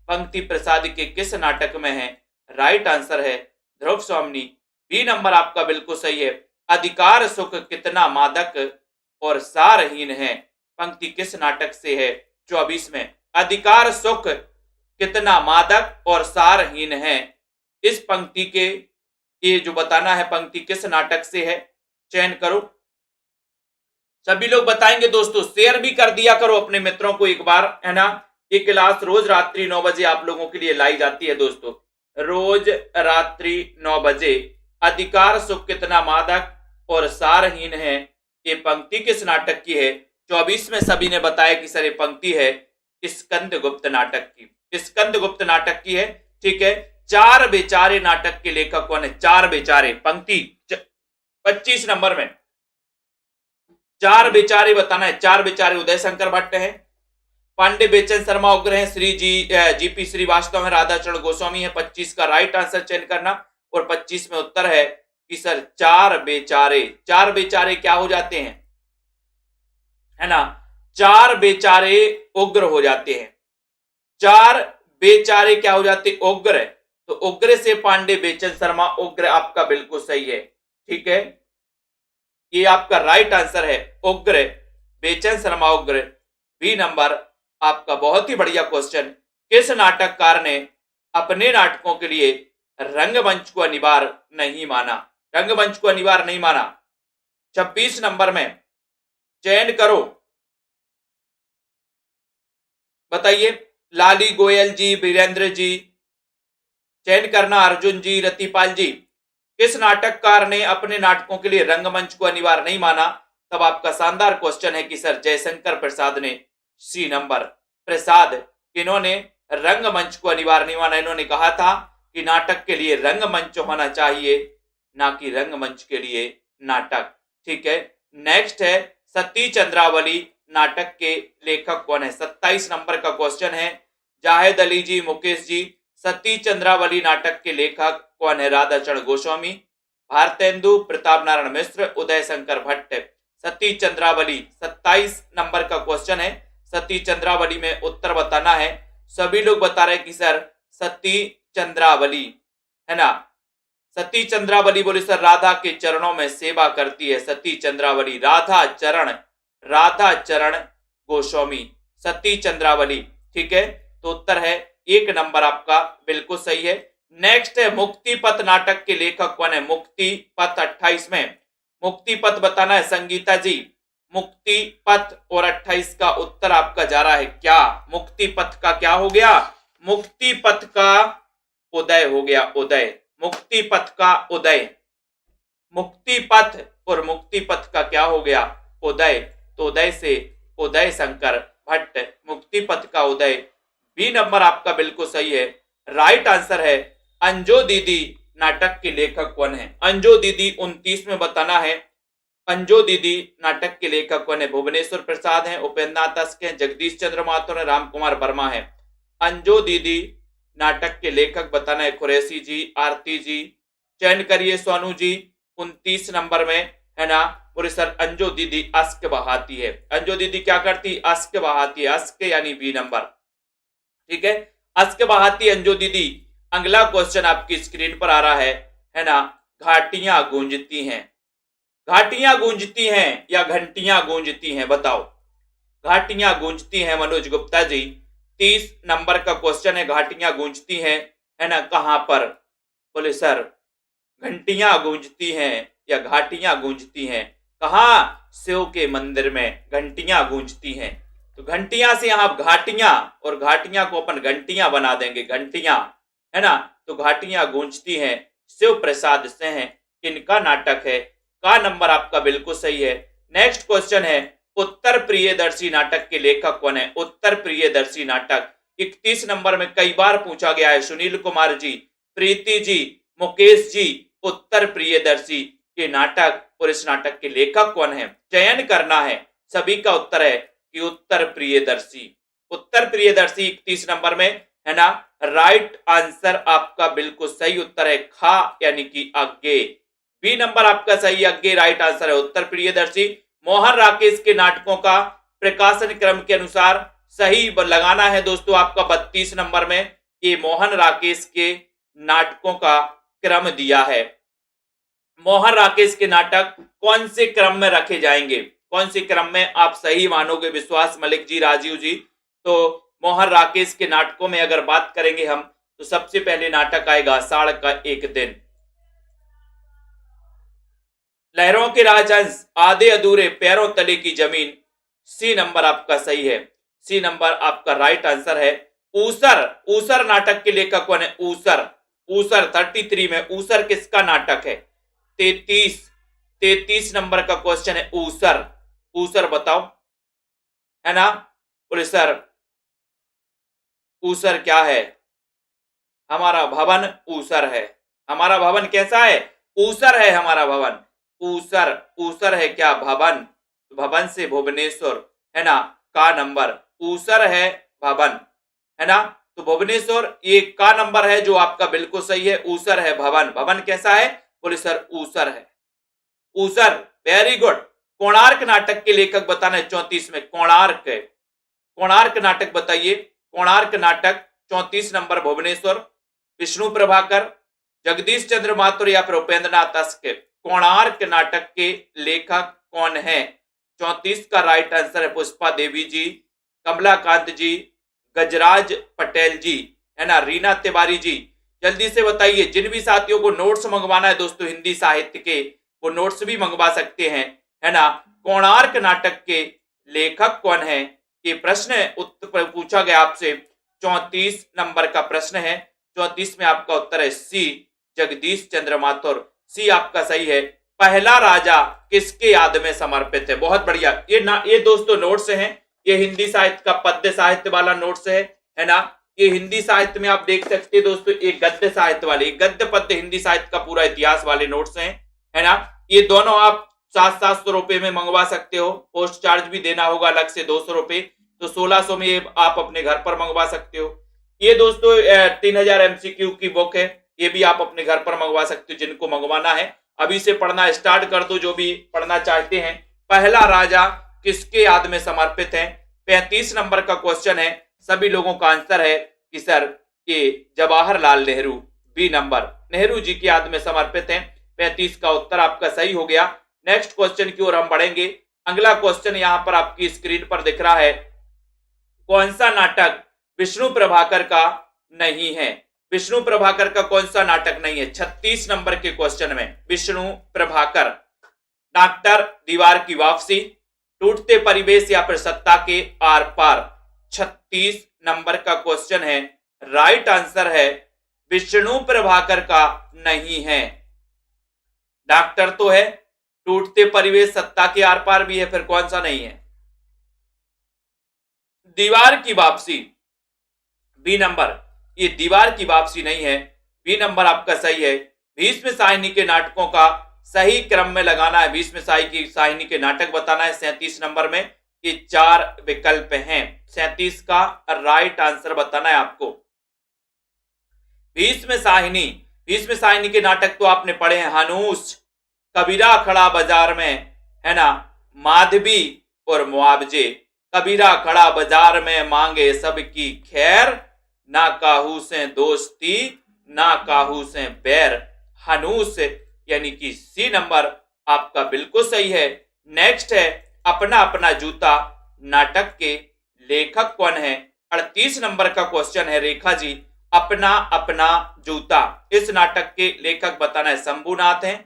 पंक्ति प्रसाद के किस नाटक में है? राइट आंसर है ध्रुव सोमनी, बी नंबर आपका बिल्कुल सही है। अधिकार सुख कितना मादक और सारहीन है, पंक्ति किस नाटक से है? 24 में। अधिकार सुख कितना मादक और सारहीन है, इस पंक्ति के ये जो बताना है पंक्ति किस नाटक से है, चयन करो। सभी लोग बताएंगे दोस्तों, शेयर भी कर दिया करो अपने मित्रों को एक बार, है ना। ये क्लास रोज रात्रि 9 बजे आप लोगों के लिए लाई जाती है दोस्तों, रोज रात्रि 9 बजे अधिकार सुख कितना मादक और सारहीन है। ये पंक्ति किस नाटक की है? 24 में सभी ने बताया कि सर ये पंक्ति है स्कंदगुप्त नाटक की, स्कंदगुप्त नाटक की है। ठीक है, चार बेचारे नाटक के लेखक कौन है? चार बेचारे, पंक्ति 25 नंबर में चार बेचारे बताना है। चार बेचारे उदय शंकर भट्ट हैं, पांडे बेचन शर्मा उग्र हैं, श्री जीपी श्रीवास्तव है, राधाचरण गोस्वामी है। 25 का राइट आंसर चयन करना। और 25 में उत्तर है कि सर चार बेचारे, चार बेचारे क्या हो जाते हैं, है ना, चार बेचारे उग्र हो जाते हैं। चार बेचारे क्या हो जाते? उग्र। तो उग्र से पांडे बेचन शर्मा उग्र आपका बिल्कुल सही है। ठीक है, ये आपका राइट आंसर है, उग्र, बेचन शर्मा उग्र, बी नंबर आपका। बहुत ही बढ़िया क्वेश्चन। किस नाटककार ने अपने नाटकों के लिए रंगमंच को अनिवार्य नहीं माना? रंगमंच को अनिवार्य नहीं माना। 26 नंबर में चयन करो, बताइए। लाली गोयल जी, वीरेंद्र जी, चयन करना, अर्जुन जी, रतिपाल जी। किस नाटककार ने अपने नाटकों के लिए रंगमंच को अनिवार्य नहीं माना? तब आपका शानदार क्वेश्चन है कि सर जयशंकर प्रसाद ने। सी नंबर, प्रसाद, इन्होंने रंगमंच को अनिवार्य नहीं माना। इन्होंने कहा था कि नाटक के लिए रंगमंच होना चाहिए, ना कि रंगमंच के लिए नाटक। ठीक है, नेक्स्ट है सती चंद्रावली नाटक के लेखक कौन है? 27 नंबर का क्वेश्चन है। जाहिद अली जी, मुकेश जी, सती चंद्रावली नाटक के लेखक कौन है? राधाचरण गोस्वामी, भारतेंदु प्रताप नारायण मिश्र, उदय शंकर भट्ट। सती चंद्रावली 27 नंबर का क्वेश्चन है। सती चंद्रावली में उत्तर बताना है। सभी लोग बता रहे कि सर सती चंद्रावली, है ना, सती चंद्रावली बोले सर राधा के चरणों में सेवा करती है। सती चंद्रावली, राधा चरण गोस्वामी, सती चंद्रावली। ठीक है, तो उत्तर है 1 नंबर आपका बिल्कुल सही है। नेक्स्ट है मुक्ति पथ नाटक के लेखक कौन है? मुक्ति पथ 28 में मुक्ति पथ बताना है संगीता जी। मुक्ति पथ और 28 का उत्तर आपका जा रहा है क्या? मुक्ति पथ का क्या हो गया? मुक्ति पथ का उदय हो गया, उदय, मुक्ति पथ का उदय। मुक्ति पथ और मुक्ति पथ का क्या हो गया? उदय। तो उदय से उदय शंकर भट्ट, मुक्ति पथ का उदय। बी नंबर आपका बिल्कुल सही है। राइट आंसर है अंजो दीदी नाटक के लेखक कौन है? अंजो दीदी 29 में बताना है। अंजो दीदी नाटक के लेखक कौन है? भुवनेश्वर प्रसाद हैं, उपेंद्र नाथ तस्क हैं, जगदीश चंद्र माथुर है, राम कुमार वर्मा है। अंजो दीदी नाटक के लेखक बताना है कुरैशी जी, आरती जी, चयन करिए सोनू जी 29 नंबर में, है ना। बोले सर अंजो दीदी अश्क बहाती है। अंजो दीदी क्या करती? अश्क बहाती है, अश्क यानी बी नंबर। ठीक है, अश्क बहाती अंजो दीदी। अगला क्वेश्चन आपकी स्क्रीन पर आ रहा है ना। घाटियां गूंजती हैं, घाटियां गूंजती हैं या घंटियां गूंजती हैं? बताओ। घाटियां गूंजती हैं मनोज गुप्ता जी। 30 नंबर का क्वेश्चन है, घाटियां गूंजती हैं, है ना, कहां पर? बोले सर घंटियां गूंजती हैं या घाटियां गूंजती हैं, कहां? शिव के मंदिर में घंटियां गूंजती हैं। तो घंटियां से यहां घाटियां, और घाटियां को अपन घंटियां बना देंगे, घंटियां, है ना। तो घाटियां गूंजती हैं शिव प्रसाद से हैं, इनका नाटक है। का नंबर आपका बिल्कुल सही है। नेक्स्ट क्वेश्चन है उत्तर प्रियदर्शी नाटक के लेखक कौन है? उत्तर प्रियदर्शी नाटक 31 नंबर में कई बार पूछा गया है। सुनील कुमार जी, प्रीति जी, मुकेश जी, उत्तर प्रियदर्शी के नाटक और इस नाटक के लेखक कौन है? चयन करना है। सभी का उत्तर है कि उत्तर प्रियदर्शी। उत्तर प्रियदर्शी 31 नंबर में, है ना। राइट आंसर आपका बिल्कुल सही उत्तर है खा यानी कि आगे। बी नंबर आपका सही, आगे राइट आंसर है उत्तर प्रियदर्शी। मोहन राकेश के नाटकों का प्रकाशन क्रम के अनुसार सही लगाना है दोस्तों आपका 32 नंबर में। ये मोहन राकेश के नाटकों का क्रम दिया है। मोहन राकेश के नाटक कौन से क्रम में रखे जाएंगे? कौन से क्रम में? आप सही मानोगे विश्वास मलिक जी, राजीव जी। तो मोहन राकेश के नाटकों में अगर बात करेंगे हम, तो सबसे पहले नाटक आएगा आषाढ़ का एक दिन, लहरों के राजहंस, आधे अधूरे, पैरों तले की जमीन। सी नंबर आपका सही है, सी नंबर आपका राइट आंसर है। ऊसर, ऊसर नाटक के लेखक कौन है? ऊसर, ऊसर 33 में ऊसर किसका नाटक है? 33 नंबर का क्वेश्चन है ऊसर। ऊसर बताओ, है ना? बोले सर ऊसर क्या है? हमारा भवन ऊसर है। हमारा भवन कैसा है? ऊसर है हमारा भवन। ऊसर, ऊसर है क्या भवन? भवन से भुवनेश्वर, है ना? का नंबर ऊसर है भवन, है ना? तो भुवनेश्वर ये का नंबर है जो आपका बिल्कुल सही है। ऊसर है भवन। भवन कैसा है? बोले सर ऊसर है। ऊसर, वेरी गुड। कोणार्क नाटक के लेखक बताना है 34 में। कोणार्क, कोणार्क नाटक बताइए। कोणार्क नाटक 34 नंबर भुवनेश्वर। विष्णु प्रभाकर, जगदीश चंद्र माथुर या फिर उपेंद्रनाथ अश्क। कोणार्क नाटक के लेखक कौन है? 34 का राइट आंसर है पुष्पा देवी जी, कमलाकांत जी, गजराज पटेल जी, है ना? रीना तिवारी जी। जल्दी से बताइए। जिन भी साथियों को नोट्स मंगवाना है दोस्तों हिंदी साहित्य के, वो नोट्स भी मंगवा सकते हैं, है ना? कोणार्क नाटक के लेखक कौन है? ये प्रश्न उत्तर पूछा गया आपसे। 34 नंबर का प्रश्न है। 34 में आपका उत्तर है सी, जगदीश चंद्र माथुर। सी आपका सही है। पहला राजा किसके याद में समर्पित है? बहुत बढ़िया। ये दोस्तों नोट्स हैं। ये हिंदी साहित्य का पद्य साहित्य वाला नोट्स है ना? ये हिंदी साहित्य में आप देख सकते हैं दोस्तों, एक गद्य साहित्य वाले, गद्य पद्य हिंदी साहित्य का पूरा इतिहास वाले नोट्स हैं, है ना? ये दोनों आप 700 रुपए में मंगवा सकते हो। पोस्ट चार्ज भी देना होगा अलग से 200 रुपए, तो 1600 में ये आप अपने घर पर मंगवा सकते हो। ये दोस्तों 3000 MCQ की बुक है। ये भी आप अपने घर पर मंगवा सकते हो जिनको मंगवाना है। अभी से पढ़ना स्टार्ट कर दो जो भी पढ़ना चाहते हैं। पहला राजा किसके याद में समर्पित है? 35 नंबर का क्वेश्चन है। सभी लोगों का आंसर है कि सर ये जवाहरलाल नेहरू, बी नंबर, नेहरू जी की याद में समर्पित है। 35 का उत्तर आपका सही हो गया। नेक्स्ट क्वेश्चन की ओर हम बढ़ेंगे। अगला क्वेश्चन यहां पर आपकी स्क्रीन पर दिख रहा है। कौन सा नाटक विष्णु प्रभाकर का नहीं है? विष्णु प्रभाकर का कौन सा नाटक नहीं है? 36 नंबर के क्वेश्चन में विष्णु प्रभाकर। डॉक्टर, दीवार की वापसी, टूटते परिवेश या फिर सत्ता के आर पार। 36 नंबर का क्वेश्चन है। राइट आंसर है विष्णु प्रभाकर का नहीं है। डॉक्टर तो है, टूटते परिवेश, सत्ता के आर पार भी है, फिर कौन सा नहीं है? दीवार की वापसी, बी नंबर। ये दीवार की वापसी नहीं है। बी नंबर आपका सही है। भीष्म साहिनी के नाटकों का सही क्रम में लगाना है। भीष्म साहिनी के नाटक बताना है 37 नंबर में। ये 4 विकल्प हैं। 37 का राइट आंसर बताना है आपको। भीष्म साहिनी के नाटक तो आपने पढ़े हैं। हनूस, कबीरा खड़ा बाजार में, है ना? माधवी और मुआवजे। कबीरा खड़ा बाजार में मांगे सबकी खैर, ना काहू से दोस्ती ना काहू से बैर। हनूस यानी कि सी नंबर आपका बिल्कुल सही है। नेक्स्ट है अपना अपना जूता नाटक के लेखक कौन है? 38 नंबर का क्वेश्चन है रेखा जी। अपना अपना जूता, इस नाटक के लेखक बताना है। शंभुनाथ हैं,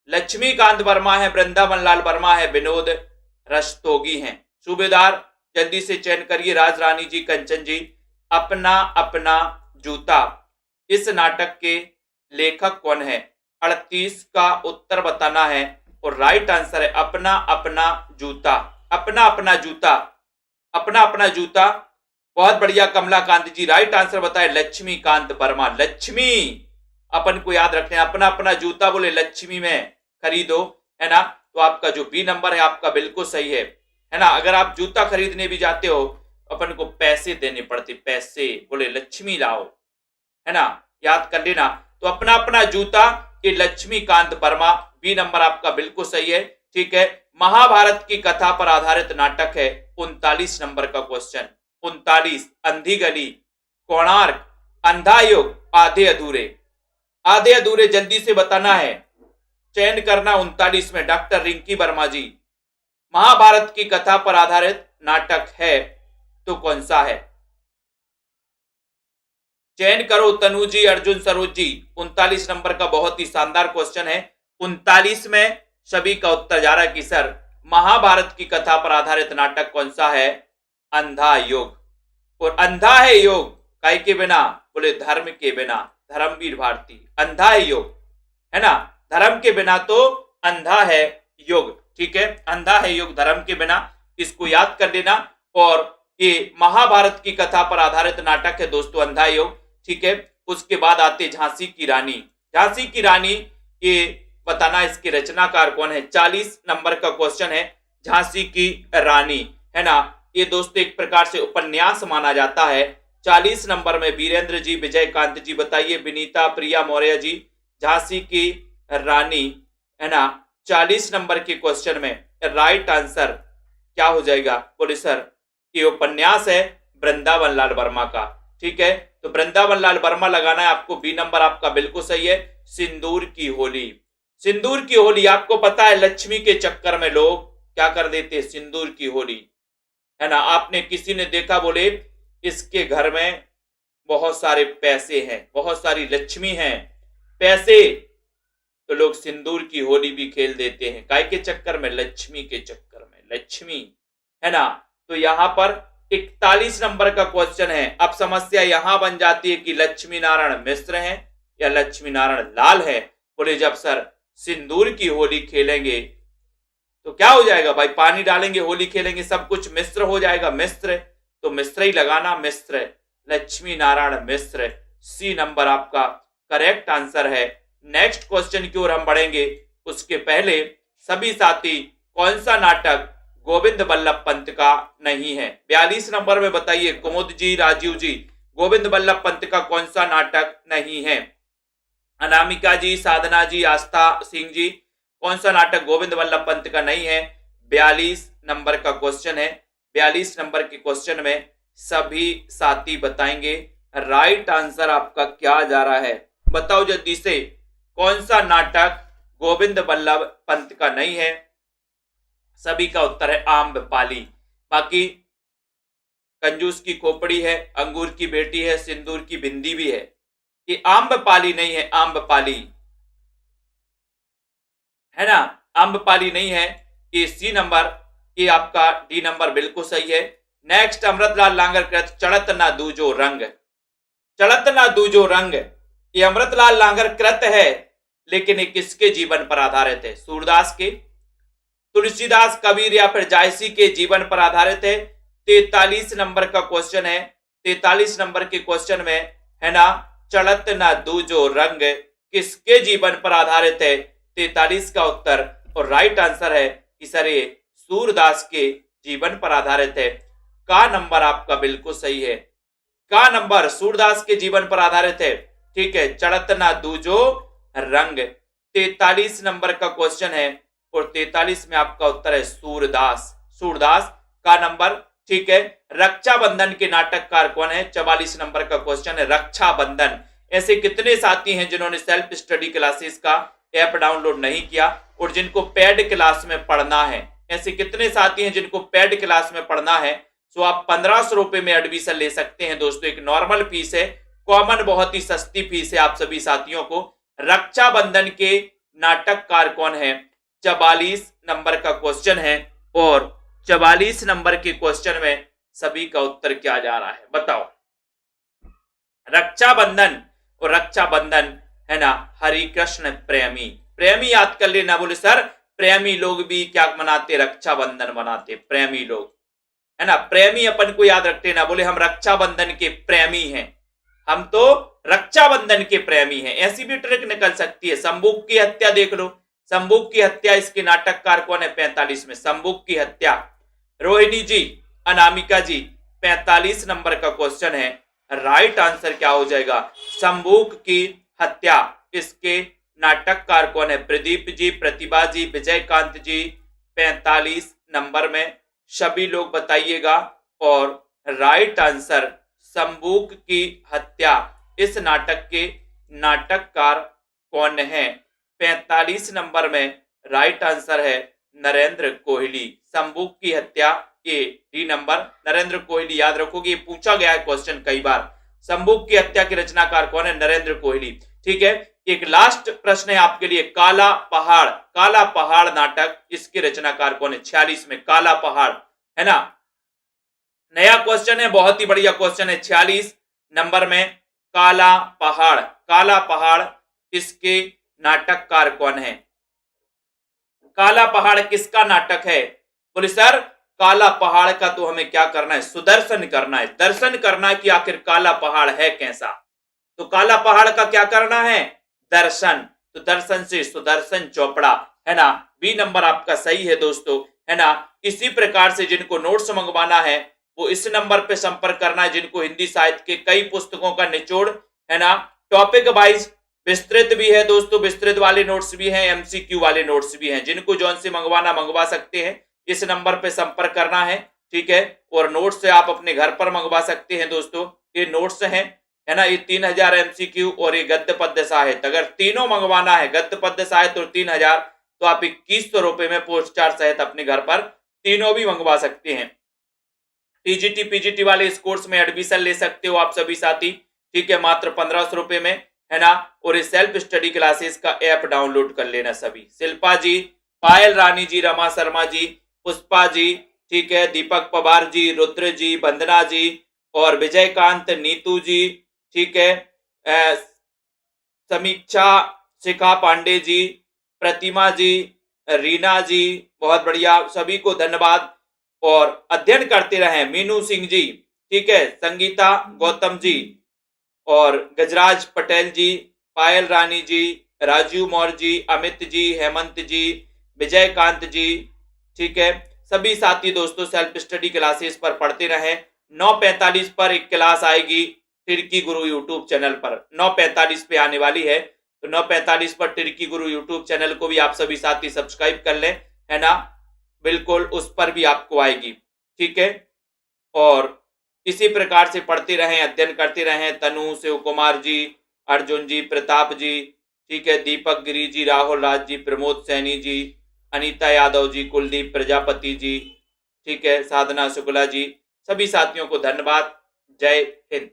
लक्ष्मीकांत वर्मा है, वृंदावन लाल वर्मा है, विनोद रस्तोगी हैं। सूबेदार जल्दी से चयन करिए। राज रानी जी, कंचन जी। अपना अपना जूता, इस नाटक के लेखक कौन है? 38 का उत्तर बताना है और राइट आंसर है अपना अपना जूता। अपना अपना जूता, अपना अपना जूता। बहुत बढ़िया कमलाकांत जी, राइट आंसर बताए लक्ष्मीकांत वर्मा। लक्ष्मी अपन को याद रखना है। अपना अपना जूता बोले लक्ष्मी में खरीदो, है ना? तो आपका जो बी नंबर है आपका बिल्कुल सही है ना? अगर आप जूता खरीदने भी जाते हो अपन को पैसे देने पड़ते, पैसे बोले लक्ष्मी लाओ, है ना? याद कर लेना। तो अपना अपना जूता ये लक्ष्मीकांत वर्मा, बी नंबर आपका बिल्कुल सही है। ठीक है। महाभारत की कथा पर आधारित नाटक है। 39 नंबर का क्वेश्चन। 39 अंधी गली, कोणार्क, अंधा युग, आधे अधूरे। आधे अधूरे जल्दी से बताना है, चयन करना 39 में। डॉक्टर रिंकी वर्मा जी, महाभारत की कथा पर आधारित नाटक है तो कौन सा है? चयन करो तनु जी, अर्जुन सरोज जी। 39 नंबर का बहुत ही शानदार क्वेश्चन है। 39 में सभी का उत्तर जा रहा है कि सर महाभारत की कथा पर आधारित नाटक कौन सा है? अंधा योग। और अंधा है योग काय के बिना? बोले धर्म के बिना। धर्मवीर भारती, अंधा है योग, है ना? धर्म के बिना तो अंधा है युग, ठीक है, अंधा है युग धर्म के बिना, इसको याद कर लेना। और ये महाभारत की कथा पर आधारित नाटक है दोस्तों अंधा युग, ठीक है। उसके बाद आते झांसी की रानी। झांसी की रानी ये बताना इसके रचनाकार कौन है, 40 नंबर का क्वेश्चन है। झांसी की रानी है ना, ये दोस्तों एक प्रकार से उपन्यास माना जाता है। 40 नंबर में वीरेंद्र जी, विजयकांत जी, बताइए, विनीता प्रिया मौर्य जी, झांसी की रानी है ना, 40 नंबर के क्वेश्चन में राइट आंसर क्या हो जाएगा, बोले सर ये उपन्यास है वृंदावन लाल वर्मा का, ठीक है। तो वृंदावन लाल वर्मा लगाना है आपको, बी नंबर आपका बिल्कुल सही है। सिंदूर की होली, सिंदूर की होली आपको पता है लक्ष्मी के चक्कर में लोग क्या कर देते, सिंदूर की होली है ना। आपने किसी ने देखा बोले इसके घर में बहुत सारे पैसे हैं, बहुत सारी लक्ष्मी हैं, पैसे, तो लोग सिंदूर की होली भी खेल देते हैं, काय के चक्कर में, लक्ष्मी के चक्कर में, लक्ष्मी है ना। तो यहां पर 41 नंबर का क्वेश्चन है। अब समस्या यहां बन जाती है कि लक्ष्मी नारायण मिश्र हैं या लक्ष्मी नारायण लाल है। बोले जब सर सिंदूर की होली खेलेंगे तो क्या हो जाएगा भाई, पानी डालेंगे होली खेलेंगे सब कुछ मिश्र हो जाएगा, मिश्र, तो मिश्र ही लगाना, मिश्र, लक्ष्मी नारायण मिश्र, सी नंबर आपका करेक्ट आंसर है। नेक्स्ट क्वेश्चन की ओर हम बढ़ेंगे, उसके पहले सभी साथी कौन सा नाटक गोविंद बल्लभ पंत का नहीं है। 42 नंबर में बताइए कुमुद जी, राजीव जी, गोविंद बल्लभ पंत का कौन सा नाटक नहीं है। अनामिका जी, साधना जी, आस्था सिंह जी, कौन सा नाटक गोविंद बल्लभ पंत का नहीं है। 42 नंबर का क्वेश्चन है। 42 नंबर के क्वेश्चन में सभी साथी बताएंगे राइट आंसर आपका क्या जा रहा है, बताओ जल्दी से, कौन सा नाटक गोविंद बल्लभ पंत का नहीं है। सभी का उत्तर है आम्रपाली। बाकी कंजूस की खोपड़ी है, अंगूर की बेटी है, सिंदूर की बिंदी भी है, ये आम्रपाली नहीं है, आम्रपाली है ना, आम्रपाली नहीं है, ये सी नंबर, ये आपका डी नंबर बिल्कुल सही है। नेक्स्ट अमृतलाल लांगर कृत चढ़त ना दूजो रंग, चढ़त ना दूजो रंग, ये अमृतलाल लांगर कृत है, लेकिन ये किसके जीवन पर आधारित है, सूरदास के, तुलसीदास, कबीर या फिर जायसी के जीवन पर आधारित है। 43 नंबर का क्वेश्चन है। 43 नंबर के क्वेश्चन में है ना, चढ़त ना दूजो रंग किसके जीवन पर आधारित है, 43 का उत्तर और राइट आंसर है कि सर ये सूरदास के जीवन पर आधारित है। का नंबर आपका बिल्कुल सही है, का नंबर सूरदास के जीवन पर आधारित है, ठीक है। चढ़त ना दूजो रंग 43 नंबर का क्वेश्चन है और 43 में आपका उत्तर है सूरदास, सूरदास का नंबर, ठीक है। रक्षाबंधन के नाटककार कौन है, 44 नंबर का क्वेश्चन है रक्षाबंधन। ऐसे कितने साथी हैं जिन्होंने सेल्फ स्टडी क्लासेस का ऐप डाउनलोड नहीं किया और जिनको पेड क्लास में पढ़ना है, ऐसे कितने साथी हैं जिनको पेड क्लास में पढ़ना है। सो आप 1500 रुपए में एडमिशन ले सकते हैं दोस्तों, एक नॉर्मल फीस है, कॉमन बहुत ही सस्ती फीस है आप सभी साथियों को। रक्षाबंधन के नाटककार कौन है, 44 नंबर का क्वेश्चन है और 44 नंबर के क्वेश्चन में सभी का उत्तर क्या जा रहा है, बताओ। रक्षाबंधन और रक्षाबंधन है ना, हरिकृष्ण प्रेमी, प्रेमी याद कर लेना। बोले सर प्रेमी लोग भी क्या मनाते, रक्षाबंधन मनाते, प्रेमी लोग है ना, प्रेमी अपन को याद रखते ना, बोले हम रक्षाबंधन के प्रेमी हैं, हम तो रक्षाबंधन के प्रेमी हैं, ऐसी भी ट्रिक निकल सकती है। संबुक की हत्या देख लो, संबुक की हत्या, इसके नाटककार कौन है 45 में, संबुक की हत्या, रोहिणी जी, अनामिका जी, 45 नंबर का क्वेश्चन है, राइट आंसर क्या हो जाएगा, संबुक की हत्या। इसके नाटककार कौन है, प्रदीप जी, प्रतिभा जी, विजयकांत जी, 45 नंबर में सभी लोग बताइएगा और राइट आंसर संबुक की हत्या, इस नाटक के नाटककार कौन है, 45 नंबर में राइट आंसर है नरेंद्र कोहली। संबुक की हत्या ये डी नंबर, नरेंद्र कोहली याद रखोगे, पूछा गया है क्वेश्चन कई बार। संबुक की हत्या के रचनाकार कौन है, नरेंद्र कोहली, ठीक है। एक लास्ट प्रश्न है आपके लिए, काला पहाड़, काला पहाड़ नाटक, इसके रचनाकार कौन है, 46 में काला पहाड़ है ना, नया क्वेश्चन है, बहुत ही बढ़िया क्वेश्चन है। 46 नंबर में काला पहाड़, काला पहाड़, इसके नाटककार कौन है? काला पहाड़ किसका नाटक है? बोले सर काला पहाड़ का तो हमें क्या करना है, सुदर्शन करना है, दर्शन करना है कि आखिर काला पहाड़ है कैसा। तो काला पहाड़ का क्या करना है? दर्शन। तो दर्शन से सुदर्शन चोपड़ा, है ना। बी नंबर आपका सही है दोस्तों, है ना। इसी प्रकार से जिनको नोट्स मंगवाना है वो इस नंबर पे संपर्क करना है, जिनको हिंदी साहित्य के कई पुस्तकों का निचोड़, है ना, टॉपिक वाइज विस्तृत भी है दोस्तों, विस्तृत वाले नोट्स भी हैं, एमसीक्यू वाले नोट्स भी हैं। जिनको जौन से मंगवाना मंगवा सकते हैं, इस नंबर पे संपर्क करना है, ठीक है। और नोट्स से आप अपने घर पर मंगवा सकते हैं दोस्तों। ये नोट्स हैं, है ना। ये 3000 एमसीक्यू और ये गद्य पद्य साहित्य, अगर तीनों मंगवाना है, गद्य पद्य साहित्य और 3000, तो आप 2100 रुपए में पोस्ट चार्ज सहित अपने घर पर तीनों भी मंगवा सकते हैं। टीजीटी पीजीटी वाले इस कोर्स में एडमिशन ले सकते हो आप सभी साथी, ठीक है, मात्र 1500 रुपए में, है ना। और इस सेल्फ स्टडी क्लासेस का ऐप डाउनलोड कर लेना सभी। शिल्पा जी, पायल रानी जी, रमा शर्मा जी, पुष्पा जी, ठीक है, दीपक पवार जी, रुद्र जी, वंदना जी और विजयकांत, नीतू जी, ठीक है, समीक्षा, शिखा पांडे जी, प्रतिमा जी, रीना जी, बहुत बढ़िया, सभी को धन्यवाद। और अध्ययन करते रहें, मीनू सिंह जी, ठीक है, संगीता गौतम जी और गजराज पटेल जी, पायल रानी जी, राजीव मौर्य जी, अमित जी, हेमंत जी, विजयकांत जी, ठीक है, सभी साथी दोस्तों सेल्फ स्टडी क्लासेस पर पढ़ते रहें। 9:45 पर एक क्लास आएगी टिर्की गुरु यूट्यूब चैनल पर, 9:45 पे आने वाली है। तो 9:45 पर टिर्की गुरु यूट्यूब चैनल को भी आप सभी साथी सब्सक्राइब कर लें, है ना, बिल्कुल उस पर भी आपको आएगी, ठीक है। और इसी प्रकार से पढ़ते रहें, अध्ययन करते रहें। तनु, शिव कुमार जी, अर्जुन जी, प्रताप जी, ठीक है, दीपक गिरी जी, राहुल राज जी, प्रमोद सैनी जी, अनीता यादव जी, कुलदीप प्रजापति जी, ठीक है, साधना शुक्ला जी, सभी साथियों को धन्यवाद। जय हिंद।